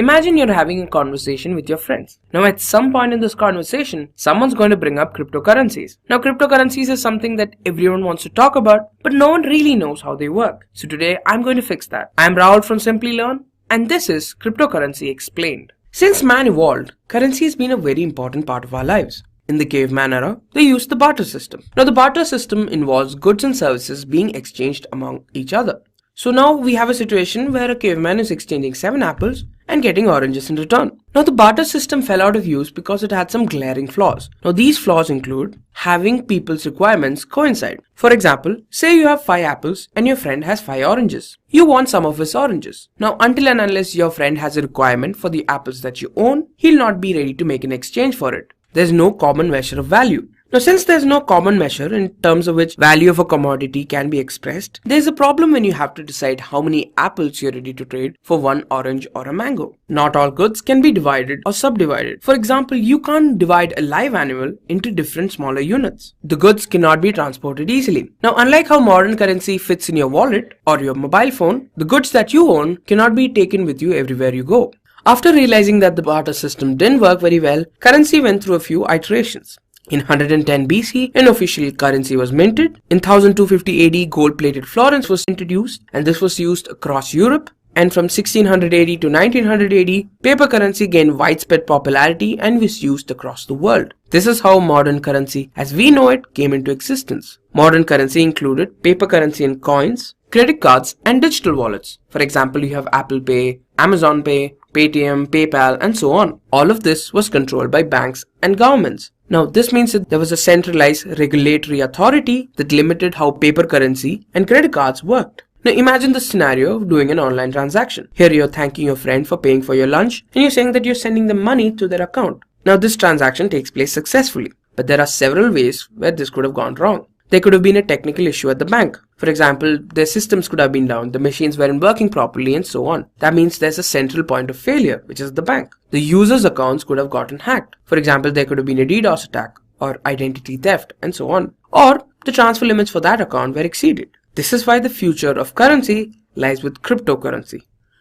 Imagine you're having a conversation with your friends. Now at some point in this conversation, someone's going to bring up cryptocurrencies. Now cryptocurrencies is something that everyone wants to talk about, but no one really knows how they work. So today I'm going to fix that. I'm Rahul from Simply Learn, and this is Cryptocurrency Explained. Since man evolved, currency has been a very important part of our lives. In the caveman era, they used the barter system. Now the barter system involves goods and services being exchanged among each other. So now we have a situation where a caveman is exchanging 7 apples and getting oranges in return. Now the barter system fell out of use because it had some glaring flaws. Now these flaws include having people's requirements coincide. For example, say you have 5 apples and your friend has 5 oranges. You want some of his oranges. Now until and unless your friend has a requirement for the apples that you own, he'll not be ready to make an exchange for it. There's no common measure of value. Now since there's no common measure in terms of which value of a commodity can be expressed, there's a problem when you have to decide how many apples you're ready to trade for one orange or a mango. Not all goods can be divided or subdivided. For example, you can't divide a live animal into different smaller units. The goods cannot be transported easily. Now unlike how modern currency fits in your wallet or your mobile phone, the goods that you own cannot be taken with you everywhere you go. After realizing that the barter system didn't work very well, currency went through a few iterations. In 110 BC, an official currency was minted. In 1250 AD, gold-plated florins was introduced, and this was used across Europe. And from 1600 AD to 1900 AD, paper currency gained widespread popularity and was used across the world. This is how modern currency, as we know it, came into existence. Modern currency included paper currency and coins, credit cards, and digital wallets. For example, you have Apple Pay, Amazon Pay, Paytm, PayPal, and so on. All of this was controlled by banks and governments. Now, this means that there was a centralized regulatory authority that limited how paper currency and credit cards worked. Now, imagine the scenario of doing an online transaction. Here, you're thanking your friend for paying for your lunch, and you're saying that you're sending them money to their account. Now, this transaction takes place successfully, but there are several ways where this could have gone wrong. There could have been a technical issue at the bank. For example, their systems could have been down, the machines weren't working properly, and so on. That means there's a central point of failure, which is the bank. The user's accounts could have gotten hacked. For example, there could have been a DDoS attack, or identity theft, and so on. Or the transfer limits for that account were exceeded. This is why the future of currency lies with cryptocurrency.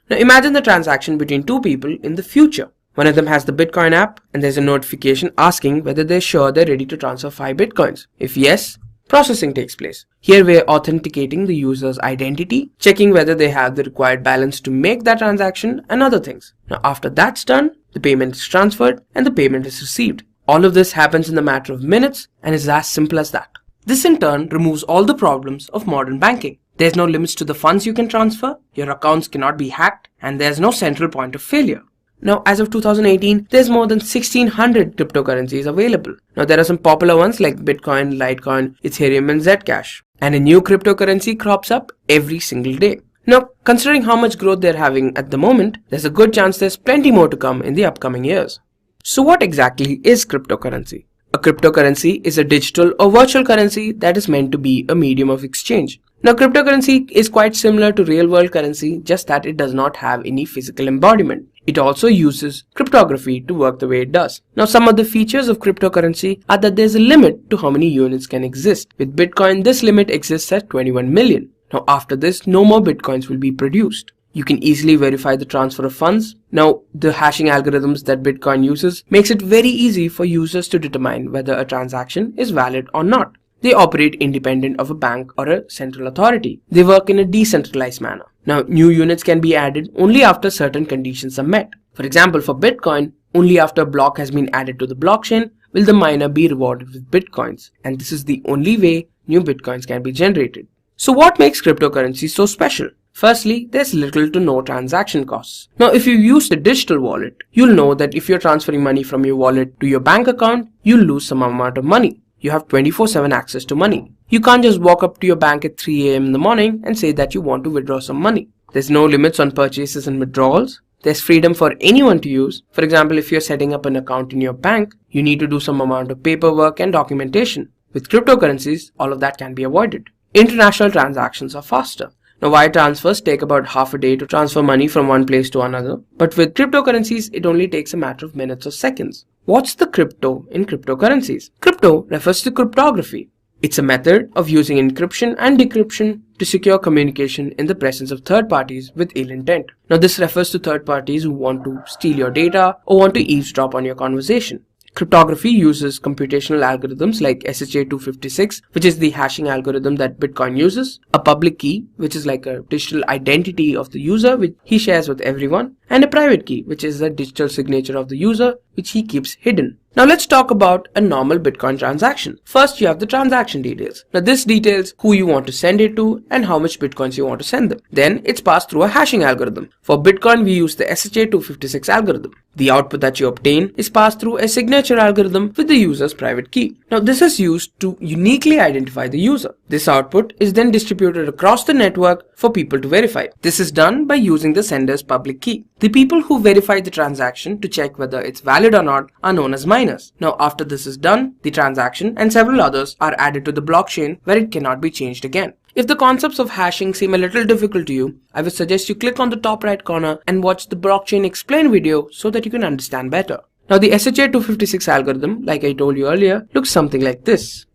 Now imagine the transaction between two people in the future. One of them has the Bitcoin app, and there's a notification asking whether they're sure they're ready to transfer 5 Bitcoins. If yes, processing takes place. Here we're authenticating the user's identity, checking whether they have the required balance to make that transaction, and other things. Now after that's done, the payment is transferred and the payment is received. All of this happens in the matter of minutes and is as simple as that. This in turn removes all the problems of modern banking. There's no limits to the funds you can transfer, your accounts cannot be hacked, and there's no central point of failure. Now, as of 2018, there's more than 1600 cryptocurrencies available. Now, there are some popular ones like Bitcoin, Litecoin, Ethereum, and Zcash. And a new cryptocurrency crops up every single day. Now, considering how much growth they're having at the moment, there's a good chance there's plenty more to come in the upcoming years. So what exactly is cryptocurrency? A cryptocurrency is a digital or virtual currency that is meant to be a medium of exchange. Now, cryptocurrency is quite similar to real-world currency, just that it does not have any physical embodiment. It also uses cryptography to work the way it does. Now, some of the features of cryptocurrency are that there's a limit to how many units can exist. With Bitcoin, this limit exists at 21 million. Now, after this, no more Bitcoins will be produced. You can easily verify the transfer of funds. Now, the hashing algorithms that Bitcoin uses makes it very easy for users to determine whether a transaction is valid or not. They operate independent of a bank or a central authority. They work in a decentralized manner. Now, new units can be added only after certain conditions are met. For example, for Bitcoin, only after a block has been added to the blockchain will the miner be rewarded with Bitcoins. And this is the only way new Bitcoins can be generated. So what makes cryptocurrency so special? Firstly, there's little to no transaction costs. Now, if you use the digital wallet, you'll know that if you're transferring money from your wallet to your bank account, you'll lose some amount of money. You have 24/7 access to money. You can't just walk up to your bank at 3 AM in the morning and say that you want to withdraw some money. There's no limits on purchases and withdrawals. There's freedom for anyone to use. For example, if you're setting up an account in your bank, you need to do some amount of paperwork and documentation. With cryptocurrencies, all of that can be avoided. International transactions are faster. Now, wire transfers take about half a day to transfer money from one place to another, but with cryptocurrencies, it only takes a matter of minutes or seconds. What's the crypto in cryptocurrencies? Crypto refers to cryptography. It's a method of using encryption and decryption to secure communication in the presence of third parties with ill intent. Now this refers to third parties who want to steal your data or want to eavesdrop on your conversation. Cryptography uses computational algorithms like SHA-256, which is the hashing algorithm that Bitcoin uses, a public key, which is like a digital identity of the user which he shares with everyone, and a private key, which is the digital signature of the user which he keeps hidden. Now let's talk about a normal Bitcoin transaction. First, you have the transaction details. Now this details who you want to send it to and how much Bitcoins you want to send them. Then it's passed through a hashing algorithm. For Bitcoin, we use the SHA-256 algorithm. The output that you obtain is passed through a signature algorithm with the user's private key. Now this is used to uniquely identify the user. This output is then distributed across the network for people to verify. This is done by using the sender's public key. The people who verify the transaction to check whether it's valid or not are known as miners. Now after this is done, the transaction and several others are added to the blockchain where it cannot be changed again. If the concepts of hashing seem a little difficult to you, I would suggest you click on the top right corner and watch the blockchain explain video so that you can understand better. Now the SHA-256 algorithm, like I told you earlier, looks something like this.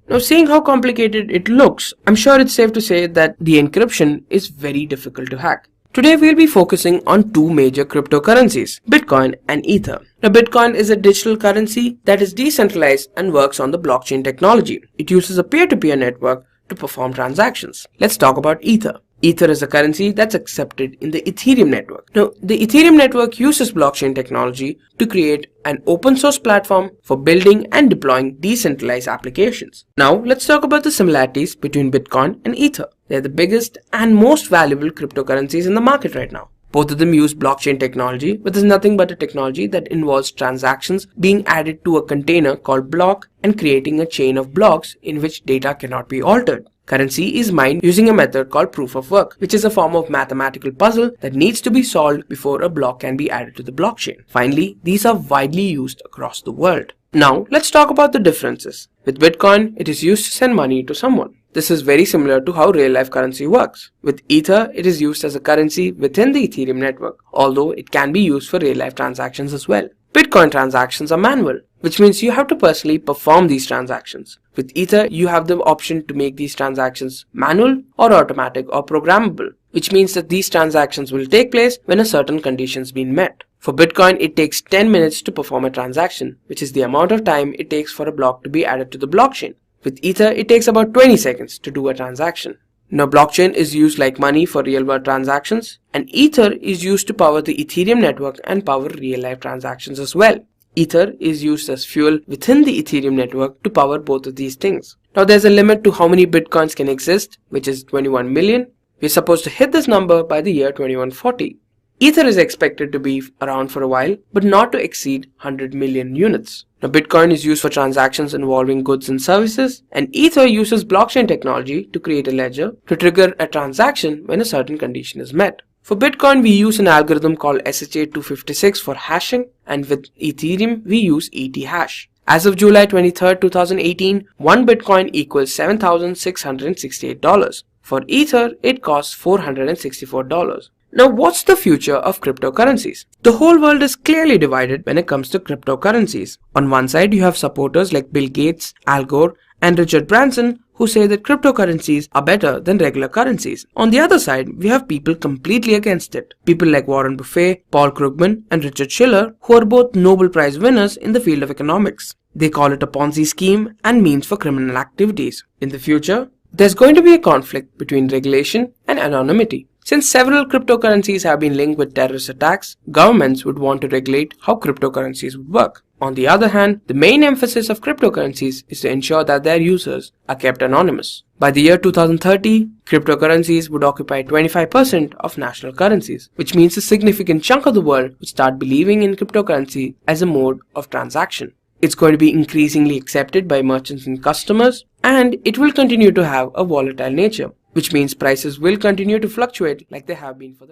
Now seeing how complicated it looks, I'm sure it's safe to say that the encryption is very difficult to hack. Today we'll be focusing on two major cryptocurrencies, Bitcoin and Ether. Now Bitcoin is a digital currency that is decentralized and works on the blockchain technology. It uses a peer-to-peer network to perform transactions. Let's talk about Ether. Ether is a currency that's accepted in the Ethereum network. Now, the Ethereum network uses blockchain technology to create an open source platform for building and deploying decentralized applications. Now, let's talk about the similarities between Bitcoin and Ether. They're the biggest and most valuable cryptocurrencies in the market right now. Both of them use blockchain technology, which is nothing but a technology that involves transactions being added to a container called block and creating a chain of blocks in which data cannot be altered. Currency is mined using a method called proof of work, which is a form of mathematical puzzle that needs to be solved before a block can be added to the blockchain. Finally, these are widely used across the world. Now, let's talk about the differences. With Bitcoin, it is used to send money to someone. This is very similar to how real-life currency works. With Ether, it is used as a currency within the Ethereum network, although it can be used for real-life transactions as well. Bitcoin transactions are manual, which means you have to personally perform these transactions. With Ether, you have the option to make these transactions manual or automatic or programmable, which means that these transactions will take place when a certain condition has been met. For Bitcoin, it takes 10 minutes to perform a transaction, which is the amount of time it takes for a block to be added to the blockchain. With Ether, it takes about 20 seconds to do a transaction. Now, blockchain is used like money for real-world transactions, and Ether is used to power the Ethereum network and power real-life transactions as well. Ether is used as fuel within the Ethereum network to power both of these things. Now, there's a limit to how many Bitcoins can exist, which is 21 million. We're supposed to hit this number by the year 2140. Ether is expected to be around for a while, but not to exceed 100 million units. Now, Bitcoin is used for transactions involving goods and services, and Ether uses blockchain technology to create a ledger to trigger a transaction when a certain condition is met. For Bitcoin, we use an algorithm called SHA-256 for hashing, and with Ethereum, we use ETHash. As of July 23, 2018, one Bitcoin equals $7,668. For Ether, it costs $464. Now, what's the future of cryptocurrencies? The whole world is clearly divided when it comes to cryptocurrencies. On one side, you have supporters like Bill Gates, Al Gore, and Richard Branson who say that cryptocurrencies are better than regular currencies. On the other side, we have people completely against it. People like Warren Buffett, Paul Krugman, and Richard Shiller, who are both Nobel Prize winners in the field of economics. They call it a Ponzi scheme and means for criminal activities. In the future, there's going to be a conflict between regulation and anonymity. Since several cryptocurrencies have been linked with terrorist attacks, governments would want to regulate how cryptocurrencies would work. On the other hand, the main emphasis of cryptocurrencies is to ensure that their users are kept anonymous. By the year 2030, cryptocurrencies would occupy 25% of national currencies, which means a significant chunk of the world would start believing in cryptocurrency as a mode of transaction. It's going to be increasingly accepted by merchants and customers, and it will continue to have a volatile nature, which means prices will continue to fluctuate like they have been for the